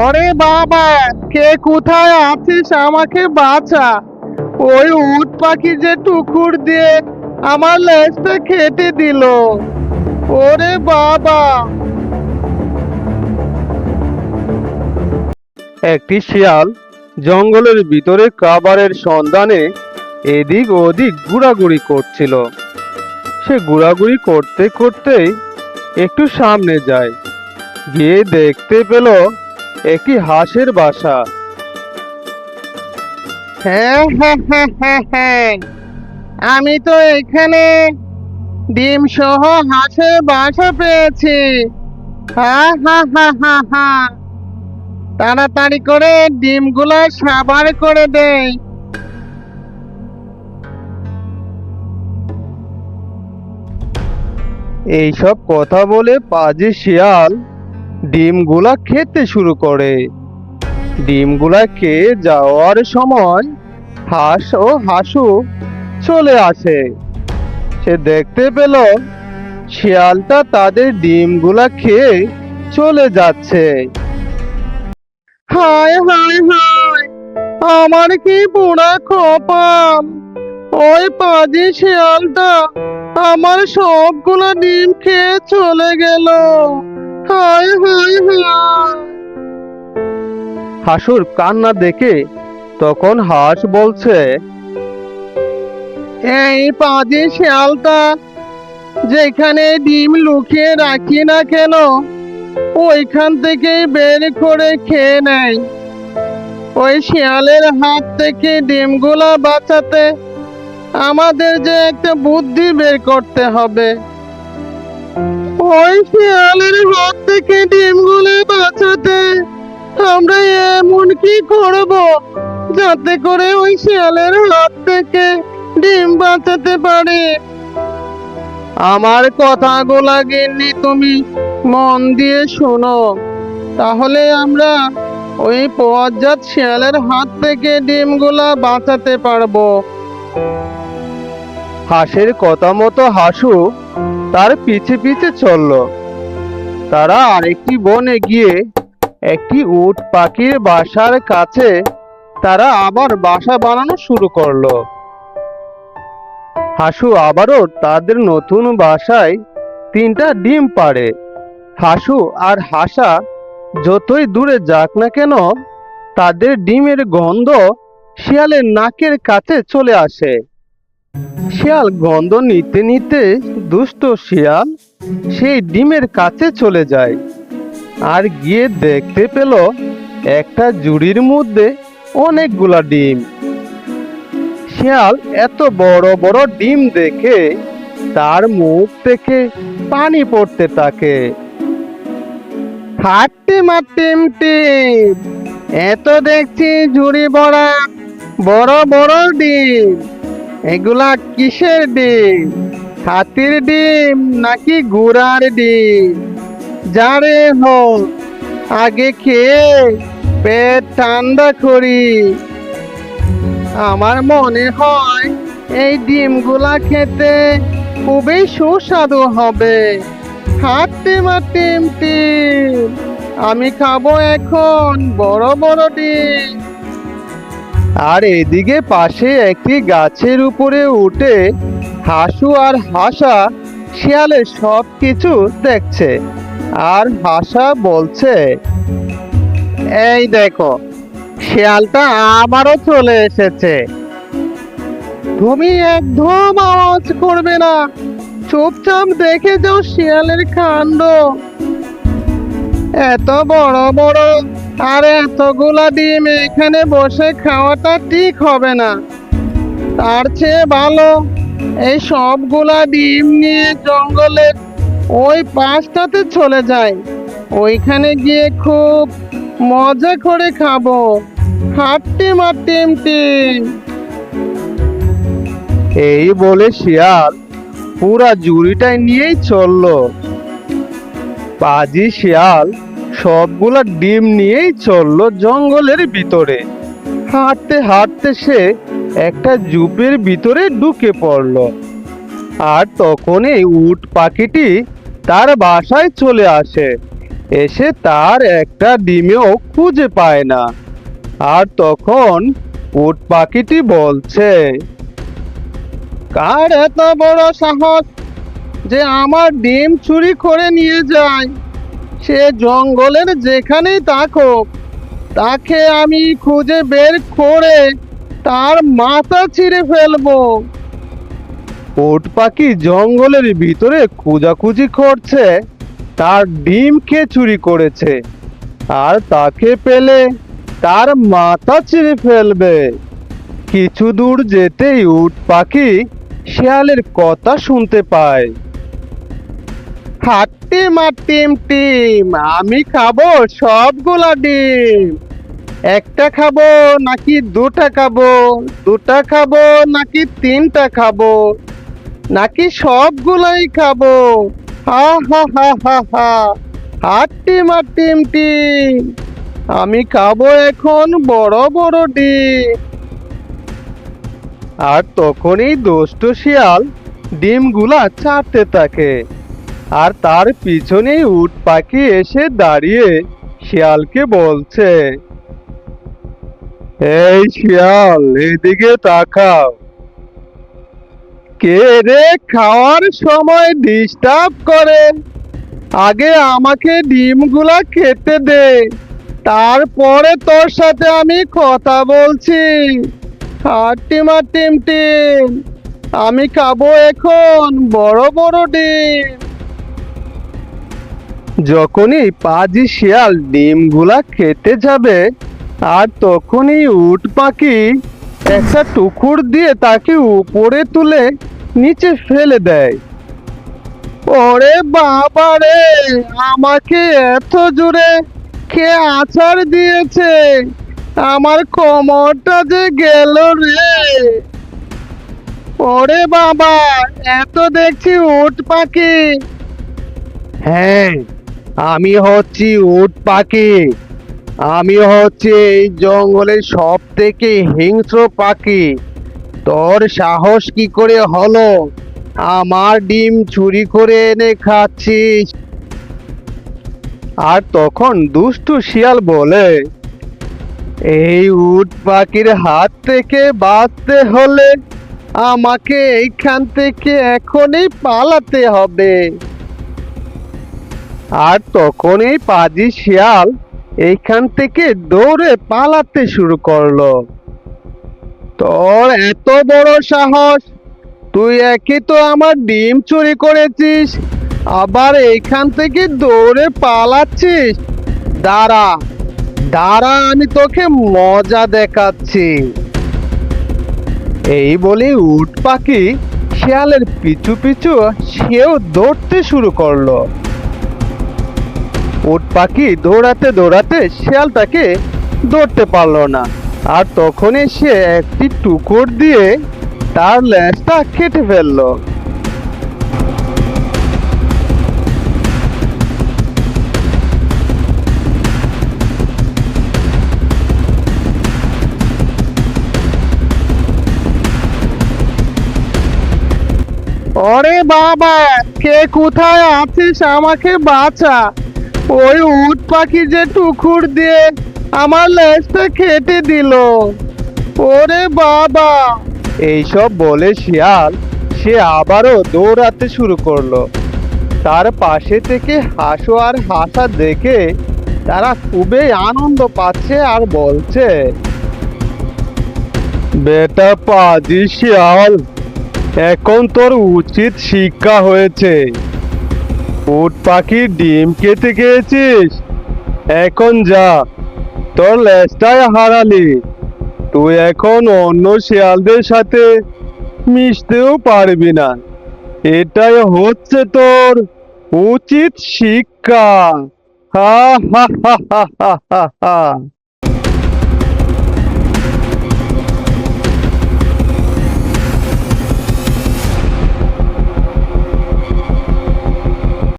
ওরে বাবা, কে কোথায় আছিস? আমাকে বাঁচা। ওই উট পাখি যে টুকুর দিয়ে আমার লেজটা কেটে দিল। ওরে বাবা। একটি শিয়াল জঙ্গলের ভিতরে খাবারের সন্ধানে এদিক ওদিক ঘোরাঘুরি করছিল। সে ঘোরাঘুরি করতে করতেই একটু সামনে যায়, গিয়ে দেখতে পেল একটি হাঁসের বাসা। হ্যাঁ হ্যাঁ হ্যাঁ হ্যাঁ হ্যাঁ, আমি তো এখানে ডিম সহ হাঁসের বাসা পেয়েছি। হা হা হা হা হা, তাড়াতাড়ি করে ডিমগুলো সাবার করে দেই। এইসব কথা বলে পাজি শিয়াল ডিমগুলা খেতে শুরু করে। ডিমগুলা খেয়ে যাওয়ার সময় হাঁস ও হাসু চলে আসে। সে দেখতে পেল শিয়ালটা তাদের ডিমগুলা খেয়ে চলে যাচ্ছে। হায় হায় হায়, আমার কি পোড়া কপাল! ওই পাজি শিয়ালটা আমার সবগুলো ডিম খেয়ে চলে গেল। হায় হায় হায়। হাসুর কান্না দেখে তখন হাঁস বলছে, এই পাজি শিয়ালটা যেখানে ডিম লুকিয়ে রাখি না কেন, ওইখান থেকেই বের করে খেয়ে নেয়। ওই শিয়ালের হাত থেকে ডিমগুলা বাঁচাতে আমাদের যে একটা বুদ্ধি বের করতে হবে। ওই শিয়ালের হাত থেকে ডিমগুলো বাঁচাতে আমরা এমন কি করব যাতে করে ওই শিয়ালের হাত থেকে ডিম বাঁচাতে পারি? আমার কথাগুলা গিন্নি তুমি মন দিয়ে শোনো, তাহলে আমরা ওই পথজাত শিয়ালের হাত থেকে ডিমগুলা বাঁচাতে পারবো। হাঁসের কথা মতো হাসু তার পিছে পিছে চলল। তারা আরেকটি বনে গিয়ে একটি উট পাখির বাসার কাছে তারা আবার বাসা বানানো শুরু করলো। হাসু আবারও তাদের নতুন বাসায় 3টা ডিম পাড়ে। হাসু আর হাসা যতই দূরে যাক না কেন, তাদের ডিমের গন্ধ শিয়ালের নাকের কাছে চলে আসে। শিয়াল গন্ধ নিতে নিতে দুষ্ট শিয়াল সেই ডিমের কাছে চলে যায়, আর গিয়ে দেখতে পেল একটা ঝুড়ির মধ্যে অনেকগুলা ডিম। শিয়াল এত বড় বড় ডিম দেখে তার মুখ থেকে পানি পড়তে থাকে। হাট্টি মাটিম টিম, এত দেখছি ঝুড়ি ভরা বড় বড় ডিম। এগুলা কিসের ডিম? হাতির ডিম নাকি ঘোড়ার ডিম? যারে হোক, আগে খেয়ে পেট ঠান্ডা করি। আমার মনে হয় এই ডিমগুলা খেতে খুবই সুস্বাদু হবে। হাট্টি মাটিম টিম, আমি খাবো এখন বড় বড় ডিম। আর এদিকে পাশে একটি গাছের উপরে উঠে হাসু আর হাসা শিয়ালের সব কিছু দেখছে। আর হাসা বলছে, এই দেখো, শিয়ালটা আবারও চলে এসেছে। তুমি একদম আওয়াজ করবে না, চুপচাপ দেখে যাও শিয়ালের কাণ্ড। এত বড় বড় আর এতগুলা ডিম এখানে বসে খাওয়াটা ঠিক হবে না। তার চেয়ে ভালো এই সবগুলা ডিম নিয়ে জঙ্গলের ওই পাশটাতে চলে যায়। ওইখানে গিয়ে খুব মজা করে খাবো। হাট্টি মাটিম টিম। এই বলে শিয়াল পুরা ঝুড়িটাই নিয়েই চললো। পাজি শিয়াল সবগুলা ডিম নিয়েই চললো জঙ্গলের ভিতরে। হাঁটতে হাঁটতে সে একটা ঝোপের ভিতরে ঢুকে পড়লো। আর তখনই উট পাখিটি তার বাসায় চলে আসে। এসে তার একটা ডিমেও খুঁজে পায় না। আর তখন উট পাখিটি বলছে, কার এত বড় সাহস যে আমার ডিম চুরি করে নিয়ে যায়? সে জঙ্গলের যেখানেই থাকুক, তাকে আমি খুঁজে বের করে তার মাথা ছিঁড়ে ফেলবো। উট পাখি জঙ্গলের ভিতরে খোঁজাখুঁজি করছে তার ডিম কে চুরি করেছে, আর তাকে পেলে তার মাথা ছিঁড়ে ফেলবে। কিছু দূর যেতেই উট পাখি শিয়ালের কথা শুনতে পায়। হাট্টিম টিম টিম, আমি খাবো সবগুলা ডিম। একটা খাবো নাকি দুটা খাবো? দুটা খাবো নাকি তিনটা খাবো? নাকি সবগুলাই খাবো? হা হা হা হা হা। হাট্টিম টিম টিম, আমি খাবো এখন বড় বড় ডিম। আর তখনই দুষ্ট শিয়াল ডিমগুলা ছাড়তে থাকে, আর তার পিছনেই উট পাখি এসে দাঁড়িয়ে শিয়ালকে বলছে, এই শিয়াল, এদিকে তাকাও। কে রে খাওয়ার সময় ডিস্টার্ব করে? আগে আমাকে ডিমগুলা খেতে দে, তারপরে তোর সাথে আমি কথা বলছি। হাট্টিমা টিম টিম, আমি খাবো এখন বড় বড় ডিম। যখনই পাজি শিয়াল ডিমগুলা খেতে যাবে, আর তখনই উট পাখি একটা টুকুর দিয়ে তাকে উপরে তুলে নিচে ফেলে দেয়। ওরে বাবা রে, আমাকে এত জোরে কে আছাড় দিয়েছে? আমার কোমরটা যে গেল রে। ওরে বাবা, এত দেখছি উট পাখি। হ্যাঁ, আমি হচ্ছি উট পাখি। আমি হচ্ছে এই জঙ্গলের সব থেকে হিংস্র পাখি। তোর সাহস কি করে হলো আমার ডিম চুরি করে এনে খাচ্ছিস? আর তখন দুষ্টু শিয়াল বলে, এই উট পাখির হাত থেকে বাঁচতে হলে আমাকে এইখান থেকে এখনই পালাতে হবে। আর তখনই পাজি শিয়াল এইখান থেকে দৌড়ে পালাতে শুরু করলো। তোর এত বড় সাহস! তুই একে তো আমার ডিম চুরি করেছিস, আবার এইখান থেকে দৌড়ে পালাচ্ছিস। দাঁড়া দাঁড়া, আমি তোকে মজা দেখাচ্ছি। এই বলে উট পাখি শিয়ালের পিছু পিছু সেও দৌড়তে শুরু করলো। উট পাখি দৌড়াতে দৌড়াতে শিয়ালটাকে ধরতে পারলো না, আর তখনই সে একটি টুকর দিয়ে তার লেজটা কেটে ফেললো। ওরে বাবা, কে কোথায় আছিস? আমাকে বাঁচা। ওই উট পাখি যে টুকুর দিয়ে আমার লেজটা কেটে দিল। ওরে বাবা! এইসব বলে শিয়াল সে আবারও দৌড়াতে শুরু করলো। তার পাশে থেকে হাসু আর হাসা দেখে তারা খুবই আনন্দ পাচ্ছে আর বলছে, বেটা পাজি শিয়াল, এখন তোর উচিত শিক্ষা হয়েছে। উট পাখির ডিম খেতে গিয়েছিস, এখন যা, তোর লেজটাই হারালি। তুই এখন অন্য শিয়ালদের সাথে মিশতেও পারবি না। এটাই হচ্ছে তোর উচিত শিক্ষা। হা হা হা হা হা হা।